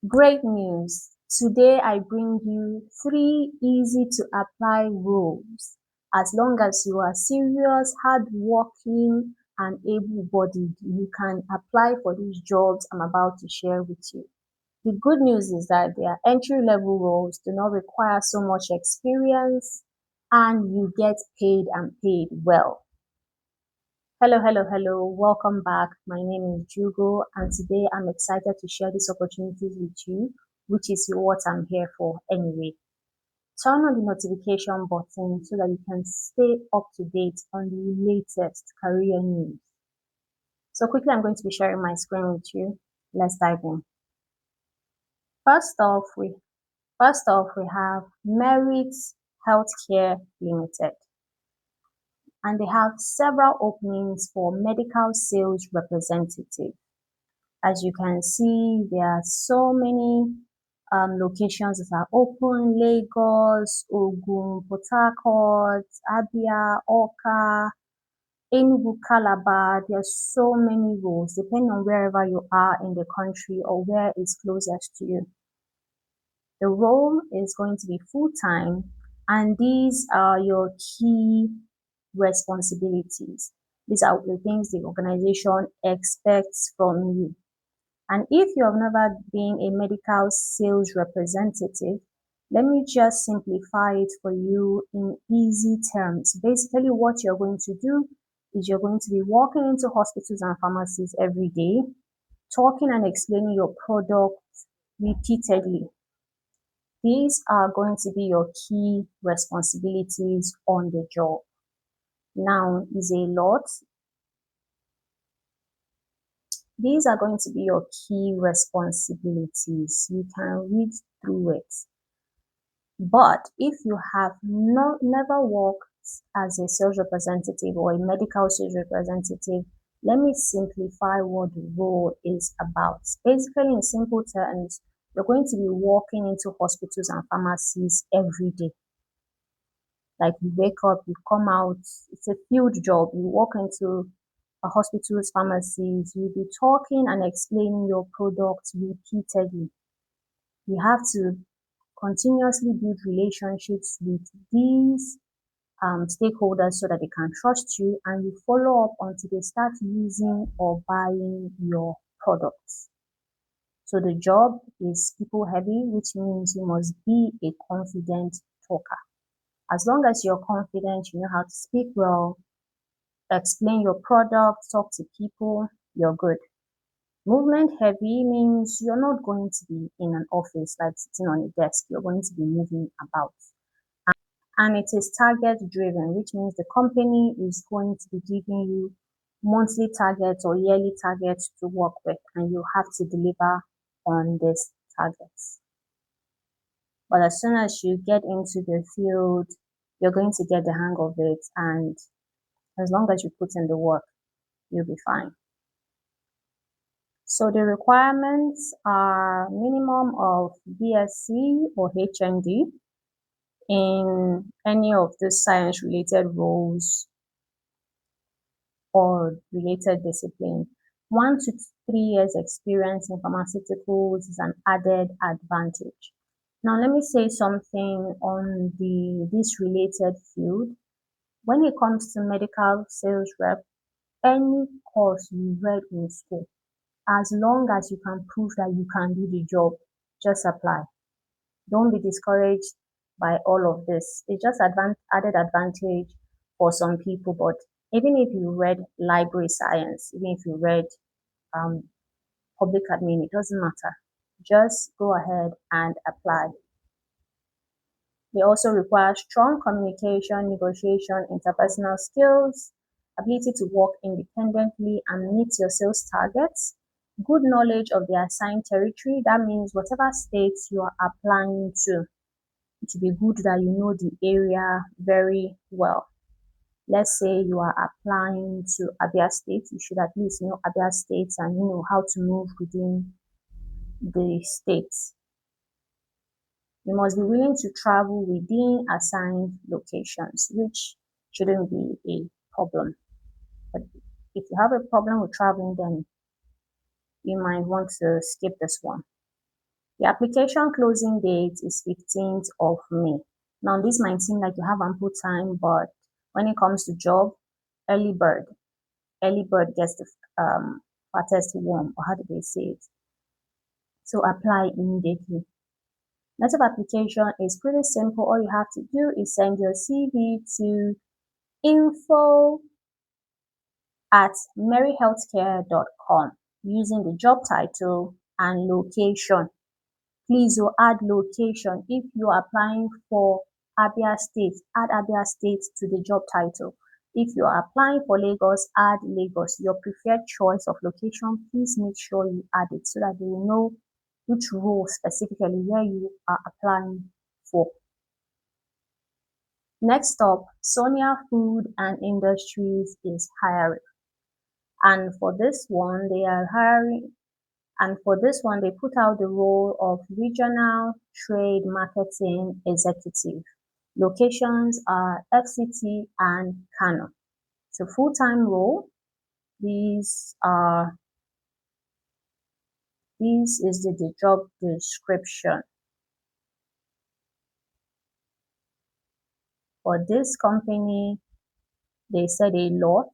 Great news! Today I bring you 3 easy to apply rules. As long as you are serious, hardworking, and able-bodied, you can apply for these jobs I'm about to share with you. The good news is that their entry-level roles do not require so much experience and you get paid and paid well. Hello, hello, hello. Welcome back. My name is Jugo, and today I'm excited to share these opportunities with you, which is what I'm here for anyway. Turn on the notification button so that you can stay up to date on the latest career news. So quickly, I'm going to be sharing my screen with you. Let's dive in. First off, we have Merit Healthcare Limited, and they have several openings for medical sales representative. As you can see, there are so many locations that are open: Lagos, Ogun, Port Harcourt, Abia, Oka, Enugu, Calabar. There are so many roles depending on wherever you are in the country or where is closest to you. The role is going to be full-time, and these are your key responsibilities. These are the things the organization expects from you. And if you have never been a medical sales representative, let me just simplify it for you in easy terms. Basically, what you're going to do is you're going to be walking into hospitals and pharmacies every day, talking and explaining your product repeatedly. These are going to be your key responsibilities on the job. Now is a lot. These are going to be your key responsibilities. You can read through it. But if you have never worked as a sales representative or a medical sales representative, let me simplify what the role is about. Basically, in simple terms, you're going to be walking into hospitals and pharmacies every day. Like you wake up, you come out, it's a field job. You walk into hospitals, pharmacies, you'll be talking and explaining your products repeatedly. You have to continuously build relationships with these stakeholders so that they can trust you, and you follow up until they start using or buying your products. So the job is people heavy, which means you must be a confident talker. As long as you're confident, you know how to speak well, explain your product, talk to people, you're good. Movement heavy means you're not going to be in an office like sitting on a desk. You're going to be moving about. And it is target driven, which means the company is going to be giving you monthly targets or yearly targets to work with, and you have to deliver on these targets. But as soon as you get into the field, you're going to get the hang of it, and as long as you put in the work, you'll be fine. So the requirements are minimum of BSc or HND in any of the science related roles or related discipline. 1 to 3 years experience in pharmaceuticals is an added advantage. Now let me say something on this related field. When it comes to medical sales rep, any course you read in school, as long as you can prove that you can do the job, just apply. Don't be discouraged by all of this. It's just added advantage for some people, but even if you read library science, even if you read public admin, it doesn't matter. Just go ahead and apply. They also require strong communication, negotiation, interpersonal skills, ability to work independently and meet your sales targets, good knowledge of the assigned territory. That means whatever states you are applying to, it should be good that you know the area very well. Let's say you are applying to Abia State, you should at least know Abia State and you know how to move within the states. You must be willing to travel within assigned locations, which shouldn't be a problem. But if you have a problem with traveling, then you might want to skip this one. The application closing date is 15th of May. Now, this might seem like you have ample time, but when it comes to job, early bird gets the fattest worm, or how do they say it? So apply immediately. Method of application is pretty simple. All you have to do is send your CV to info@maryhealthcare.com using the job title and location. Please add location. If you're applying for Abia State, add Abia State to the job title. If you're applying for Lagos, add Lagos. Your preferred choice of location, please make sure you add it so that they will know which role specifically where you are applying for. Next up, Sonia Food and Industries is hiring. And for this one, they are hiring. And for this one, they put out the role of Regional Trade Marketing Executive. Locations are FCT and Kano. It's a full-time role. This is the job description. For this company, they said a lot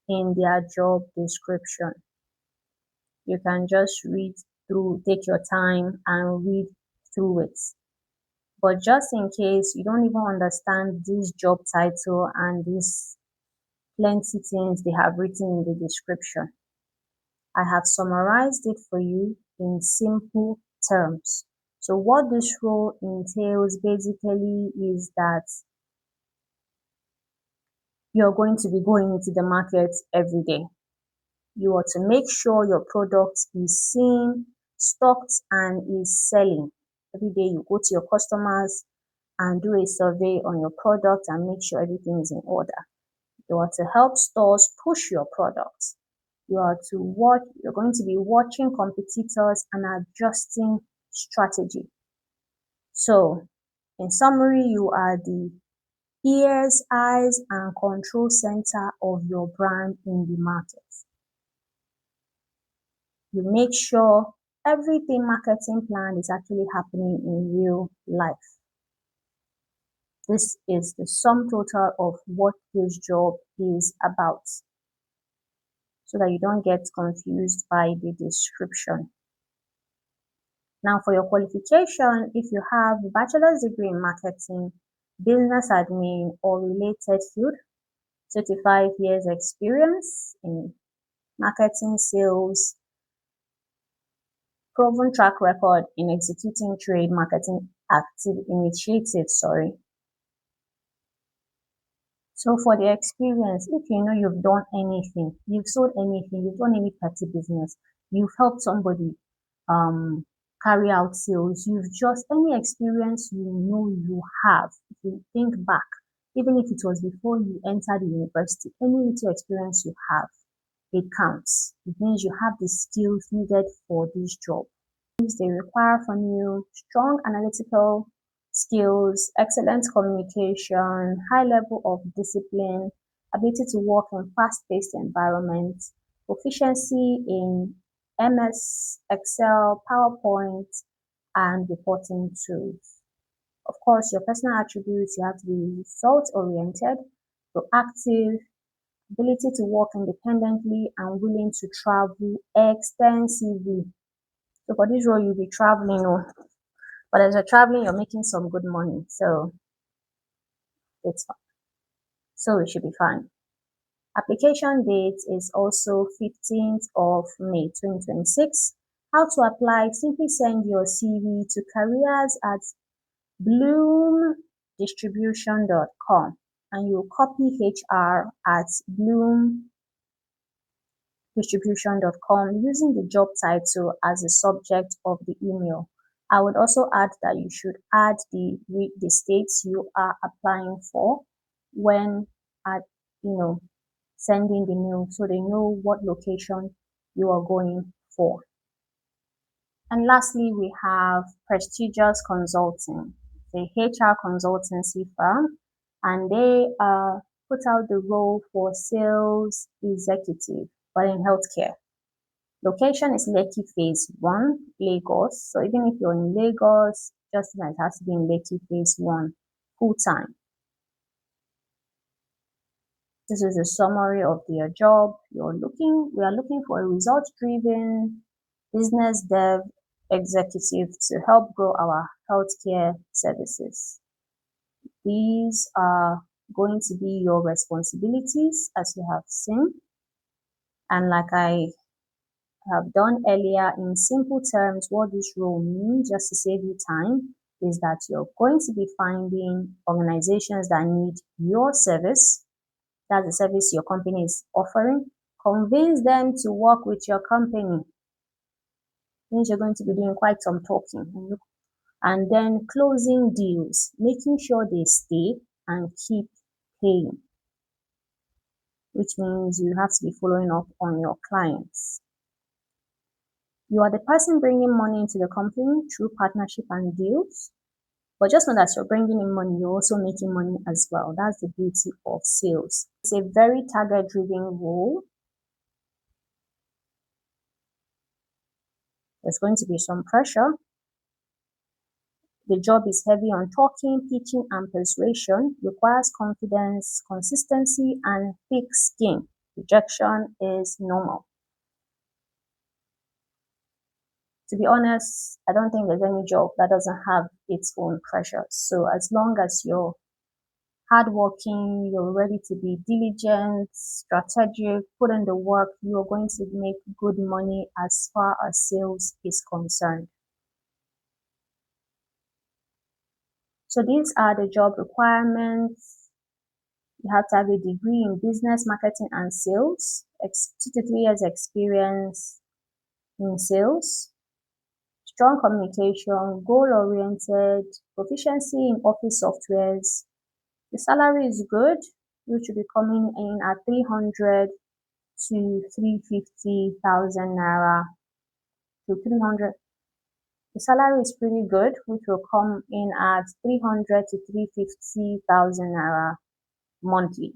in their job description. You can just read through, take your time and read through it. But just in case you don't even understand this job title and these plenty things they have written in the description, I have summarized it for you in simple terms. So what this role entails basically is that you're going to be going into the market every day. You are to make sure your product is seen, stocked, and is selling. Every day you go to your customers and do a survey on your product and make sure everything is in order. You are to help stores push your products. You're going to be watching competitors and adjusting strategy. So, in summary, you are the ears, eyes, and control center of your brand in the market. You make sure everything marketing plan is actually happening in real life. This is the sum total of what this job is about, so that you don't get confused by the description. Now, for your qualification, if you have a bachelor's degree in marketing, business admin, or related field, 35 years experience in marketing, sales, proven track record in executing trade marketing initiatives. So for the experience, if you know you've done anything, you've sold anything, you've done any petty business, you've helped somebody carry out sales, you've just any experience you have, if you think back, even if it was before you entered the university, any little experience you have, it counts. It means you have the skills needed for this job. They require from you strong analytical skills, excellent communication, high level of discipline, ability to work in fast-paced environments, proficiency in MS, Excel, PowerPoint, and reporting tools. Of course, your personal attributes, you have to be result-oriented, proactive, ability to work independently, and willing to travel extensively. So for this role, you'll be traveling, but as you're traveling, you're making some good money. So it's fine. So it should be fine. Application date is also 15th of May 2026. How to apply? Simply send your CV to careers@bloomdistribution.com and you copy HR@bloomdistribution.com using the job title as the subject of the email. I would also add that you should add the states you are applying for when sending the mail, so they know what location you are going for. And lastly, we have Prestigious Consulting, the HR consultancy firm, and they put out the role for sales executive, but in healthcare. Location is Lekki Phase 1, Lagos. So even if you're in Lagos, just like it has to be in Lekki Phase 1, full time. This is a summary of their job. We are looking for a result-driven business dev executive to help grow our healthcare services. These are going to be your responsibilities, as you have seen. And like I have done earlier, in simple terms, what this role means, just to save you time, is that you're going to be finding organizations that need your service. That's the service your company is offering. Convince them to work with your company. Means you're going to be doing quite some talking. And then closing deals, making sure they stay and keep paying, which means you have to be following up on your clients. You are the person bringing money into the company through partnership and deals. But just know that you're bringing in money, you're also making money as well. That's the beauty of sales. It's a very target-driven role. There's going to be some pressure. The job is heavy on talking, pitching, and persuasion, requires confidence, consistency, and thick skin. Rejection is normal. To be honest, I don't think there's any job that doesn't have its own pressures. So as long as you're hardworking, you're ready to be diligent, strategic, put in the work, you're going to make good money as far as sales is concerned. So these are the job requirements. You have to have a degree in business, marketing, and sales, 2 to 3 years experience in sales, strong communication, goal-oriented, proficiency in office softwares. The salary is good, which should be coming in at 300 to 350,000 naira to 300. The salary is pretty good, which will come in at 300 to 350,000 naira monthly.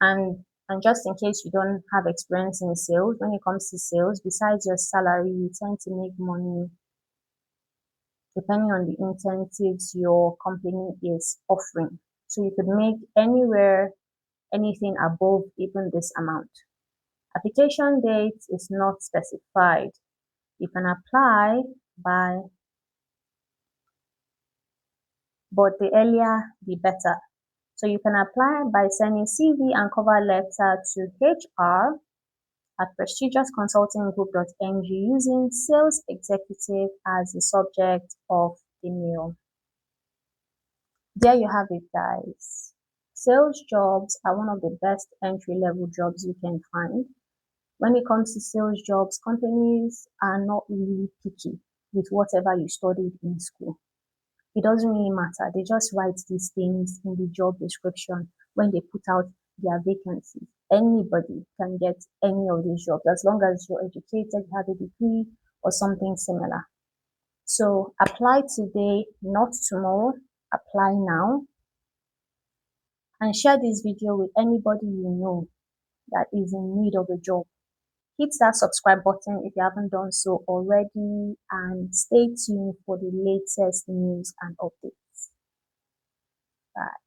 And just in case you don't have experience in sales, when it comes to sales, besides your salary, you tend to make money depending on the incentives your company is offering. So you could make anything above even this amount. Application date is not specified. You can apply but the earlier the better. So you can apply by sending CV and cover letter to hr@prestigiousconsultinggroup.ng using sales executive as the subject of the mail. There you have it, guys. Sales jobs are one of the best entry-level jobs you can find. When it comes to sales jobs, companies are not really picky with whatever you studied in school. It doesn't really matter. They just write these things in the job description when they put out their vacancies. Anybody can get any of these jobs as long as you're educated, have a degree, or something similar. So apply today, not tomorrow. Apply now. And share this video with anybody you know that is in need of a job. Hit that subscribe button if you haven't done so already, and stay tuned for the latest news and updates. Bye.